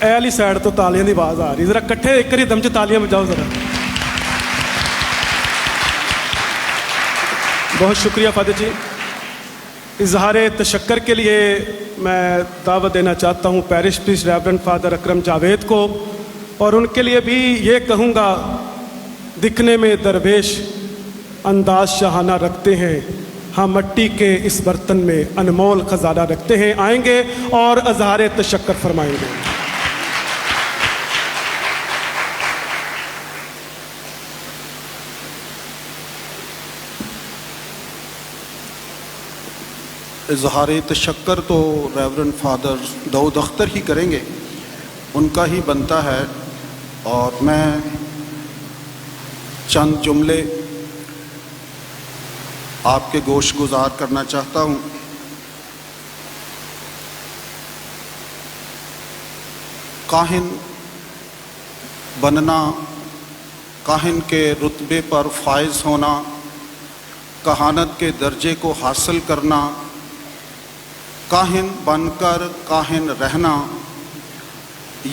ਇਹ ਵਾਲੀ ਸਾਈਡ ਤੋਂ ਤਾਲੀਆਂ ਦੀ ਆਵਾਜ਼ ਆ ਰਹੀ, ਜ਼ਰਾ ਇਕੱਠੇ ਇੱਕ ਵਾਰੀ ਦਮ 'ਚ ਤਾਲੀਆਂ ਬਜਾਓ ਜ਼ਰਾ। بہت شکریہ فادر جی۔ اظہار تشکر کے لیے میں دعوت دینا چاہتا ہوں پیرش پریسٹ ریورنڈ فادر اکرم جاوید کو، اور ان کے لیے بھی یہ کہوں گا، دکھنے میں درویش انداز شاہانہ رکھتے ہیں، ہاں مٹی کے اس برتن میں انمول خزانہ رکھتے ہیں، آئیں گے اور اظہار تشکر فرمائیں گے۔ اظہار تشکر تو ریورنڈ فادر داؤد اختر ہی کریں گے، ان کا ہی بنتا ہے، اور میں چند جملے آپ کے گوش گزار کرنا چاہتا ہوں۔ کاہن بننا، کاہن کے رتبے پر فائز ہونا، کہانت کے درجے کو حاصل کرنا، کاہن بن کر کاہن رہنا،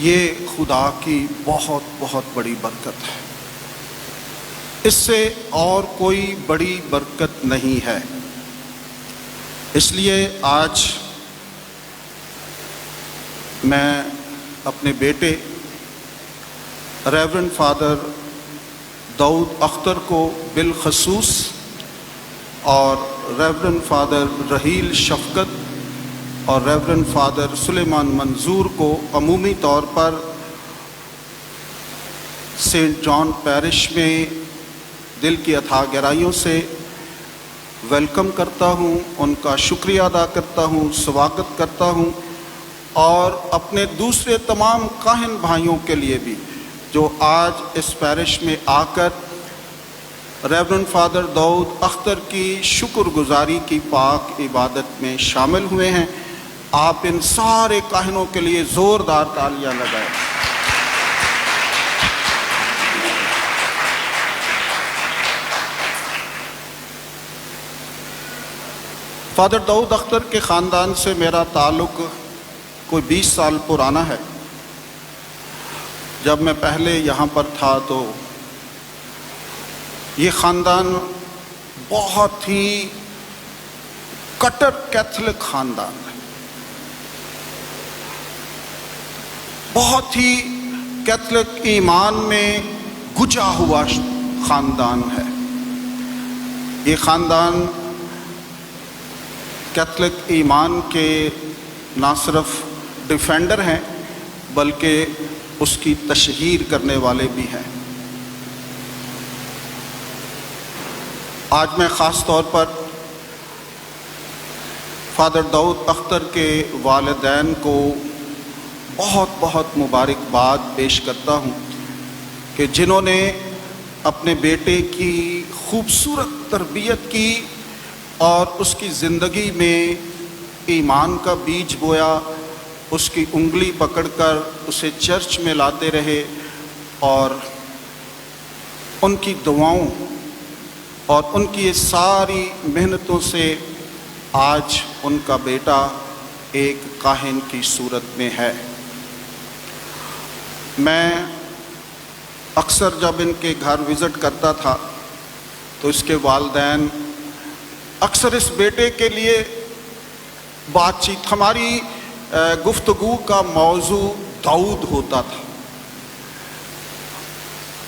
یہ خدا کی بہت بہت بڑی برکت ہے۔ اس سے اور کوئی بڑی برکت نہیں ہے۔ اس لیے آج میں اپنے بیٹے ریورنڈ فادر داؤد اختر کو بالخصوص اور ریورنڈ فادر رحیل شفقت اور ریورنڈ فادر سلیمان منظور کو عمومی طور پر سینٹ جان پیرش میں دل کی اتھاہ گہرائیوں سے ویلکم کرتا ہوں، ان کا شکریہ ادا کرتا ہوں، سواگت کرتا ہوں، اور اپنے دوسرے تمام کاہن بھائیوں کے لیے بھی جو آج اس پیرش میں آ کر ریورنڈ فادر داؤد اختر کی شکر گزاری کی پاک عبادت میں شامل ہوئے ہیں، آپ ان سارے کاہنوں کے لیے زوردار تالیاں لگائیں۔ فادر داؤد اختر کے خاندان سے میرا تعلق کوئی 20 سال پرانا ہے۔ جب میں پہلے یہاں پر تھا تو یہ خاندان بہت ہی کٹر کیتھولک خاندان ہے، بہت ہی کیتھولک ایمان میں گجا ہوا خاندان ہے۔ یہ خاندان کیتھولک ایمان کے نہ صرف ڈیفینڈر ہیں بلکہ اس کی تشہیر کرنے والے بھی ہیں۔ آج میں خاص طور پر فادر داؤد اختر کے والدین کو بہت بہت مبارکباد پیش کرتا ہوں کہ جنہوں نے اپنے بیٹے کی خوبصورت تربیت کی اور اس کی زندگی میں ایمان کا بیج بویا، اس کی انگلی پکڑ کر اسے چرچ میں لاتے رہے، اور ان کی دعاؤں اور ان کی یہ ساری محنتوں سے آج ان کا بیٹا ایک کاہن کی صورت میں ہے۔ میں اکثر جب ان کے گھر وزٹ کرتا تھا تو اس کے والدین اکثر اس بیٹے کے لیے بات چیت، ہماری گفتگو کا موضوع داؤد ہوتا تھا،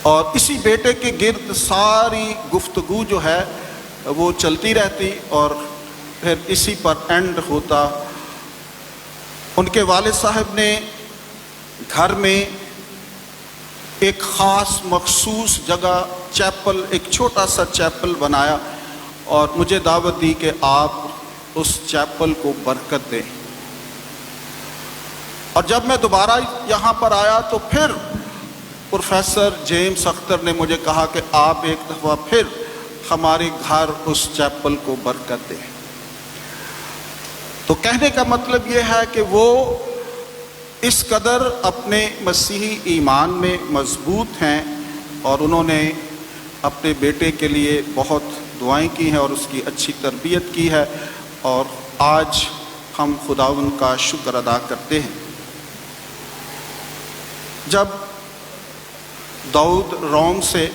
اور اسی بیٹے کے گرد ساری گفتگو جو ہے وہ چلتی رہتی، اور پھر اسی پر اینڈ ہوتا۔ ان کے والد صاحب نے گھر میں ایک خاص مخصوص جگہ چیپل، ایک چھوٹا سا چیپل بنایا اور مجھے دعوت دی کہ آپ اس چیپل کو برکت دیں۔ اور جب میں دوبارہ یہاں پر آیا تو پھر پروفیسر جیمز اختر نے مجھے کہا کہ آپ ایک دفعہ پھر ہمارے گھر اس چیپل کو برکت دیں۔ تو کہنے کا مطلب یہ ہے کہ وہ اس قدر اپنے مسیحی ایمان میں مضبوط ہیں، اور انہوں نے اپنے بیٹے کے لیے بہت دعائیں کی ہیں اور اس کی اچھی تربیت کی ہے، اور آج ہم خداوند کا شکر ادا کرتے ہیں۔ جب داؤد روم سے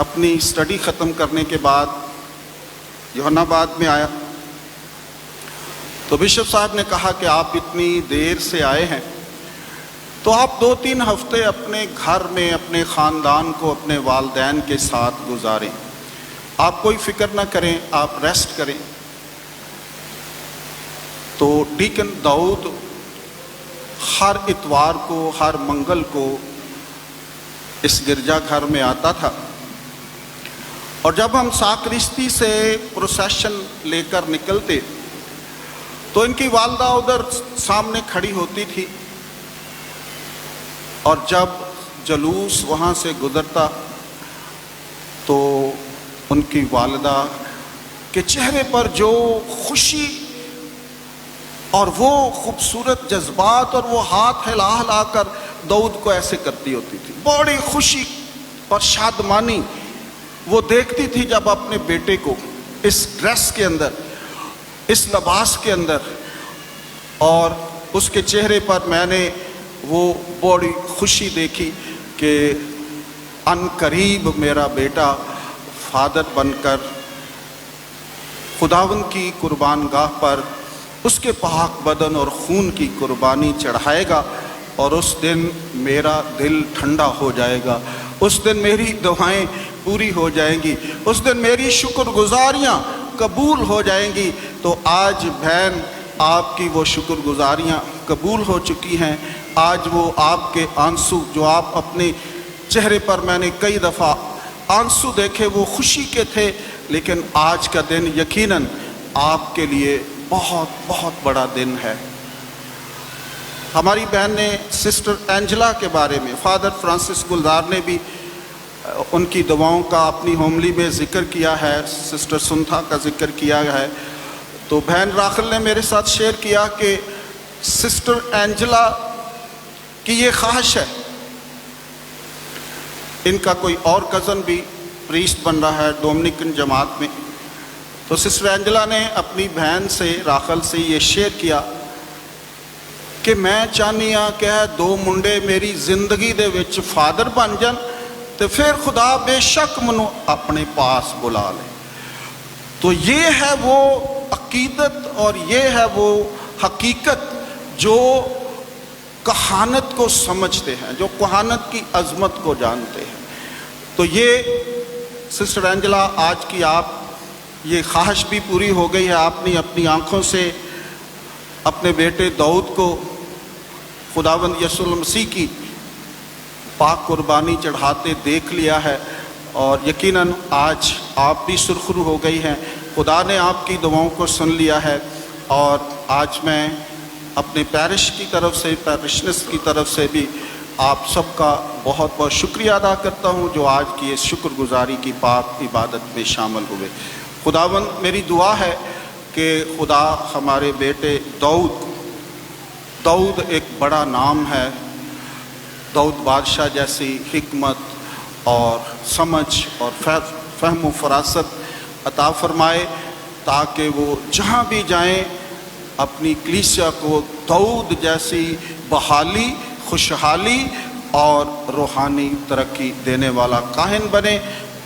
اپنی اسٹڈی ختم کرنے کے بعد یوحنا آباد میں آیا تو بشپ صاحب نے کہا کہ آپ اتنی دیر سے آئے ہیں تو آپ 2-3 ہفتے اپنے گھر میں اپنے خاندان کو اپنے والدین کے ساتھ گزاریں، آپ کوئی فکر نہ کریں، آپ ریسٹ کریں۔ تو ڈیکن داؤد ہر اتوار کو، ہر منگل کو اس گرجا گھر میں آتا تھا، اور جب ہم ساکرستی سے پروسیشن لے کر نکلتے تو ان کی والدہ ادھر سامنے کھڑی ہوتی تھی، اور جب جلوس وہاں سے گزرتا تو ان کی والدہ کے چہرے پر جو خوشی اور وہ خوبصورت جذبات اور وہ ہاتھ ہلا ہلا کر داؤد کو ایسے کرتی ہوتی تھی، بڑی خوشی اور شادمانی وہ دیکھتی تھی جب اپنے بیٹے کو اس ڈریس کے اندر، اس لباس کے اندر، اور اس کے چہرے پر میں نے وہ بڑی خوشی دیکھی کہ ان قریب میرا بیٹا فادر بن کر خداوند کی قربان گاہ پر اس کے پاک بدن اور خون کی قربانی چڑھائے گا، اور اس دن میرا دل ٹھنڈا ہو جائے گا، اس دن میری دعائیں پوری ہو جائیں گی، اس دن میری شکر گزاریاں قبول ہو جائیں گی۔ تو آج بہن آپ کی وہ شکر گزاریاں قبول ہو چکی ہیں، آج وہ آپ کے آنسو جو آپ اپنے چہرے پر میں نے کئی دفعہ آنسو دیکھے وہ خوشی کے تھے، لیکن آج کا دن یقیناً آپ کے لیے بہت بہت بڑا دن ہے۔ ہماری بہن نے سسٹر اینجلا کے بارے میں، فادر فرانسس گلزار نے بھی ان کی دعاؤں کا اپنی ہوملی میں ذکر کیا ہے، سسٹر سنتھا کا ذکر کیا ہے۔ تو بہن راخل نے میرے ساتھ شیئر کیا کہ سسٹر اینجلا کی یہ خواہش ہے، ان کا کوئی اور کزن بھی پریسٹ بن رہا ہے ڈومنیکن جماعت میں، تو سسٹر اینجلا نے اپنی بہن سے راخل سے یہ شیئر کیا کہ میں چاہنی ہاں کہ 2 منڈے میری زندگی دے وچ فادر بن جان تو پھر خدا بے شک منو اپنے پاس بلا لے۔ تو یہ ہے وہ عقیدت اور یہ ہے وہ حقیقت جو کہانت کو سمجھتے ہیں، جو کہانت کی عظمت کو جانتے ہیں۔ تو یہ سسٹر اینجلا آج کی آپ یہ خواہش بھی پوری ہو گئی ہے، آپ نے اپنی آنکھوں سے اپنے بیٹے داؤد کو خداوند یسوع المسیح کی پاک قربانی چڑھاتے دیکھ لیا ہے، اور یقیناً آج آپ بھی سرخرو ہو گئی ہیں، خدا نے آپ کی دعاؤں کو سن لیا ہے۔ اور آج میں اپنے پیرش کی طرف سے، پیرشنس کی طرف سے بھی آپ سب کا بہت بہت شکریہ ادا کرتا ہوں جو آج کی اس شکر گزاری کی پاک عبادت میں شامل ہوئے۔ خداوند میری دعا ہے کہ خدا ہمارے بیٹے داؤد ایک بڑا نام ہے، داؤد بادشاہ جیسی حکمت اور سمجھ اور فہم و فراست عطا فرمائے، تاکہ وہ جہاں بھی جائیں اپنی کلیسیا کو داؤد جیسی بحالی، خوشحالی اور روحانی ترقی دینے والا کاہن بنے،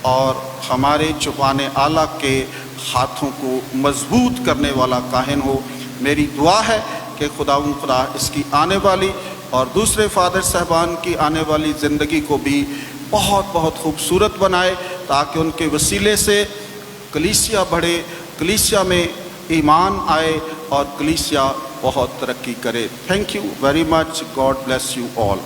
اور ہمارے چوپان اعلیٰ کے ہاتھوں کو مضبوط کرنے والا کاہن ہو۔ میری دعا ہے کہ خدا اس کی آنے والی اور دوسرے فادر صاحبان کی آنے والی زندگی کو بھی بہت بہت خوبصورت بنائے، تاکہ ان کے وسیلے سے کلیسیا بڑھے، کلیسیا میں ایمان آئے اور کلیسیا بہت ترقی کرے۔ Thank you very much, God bless you all.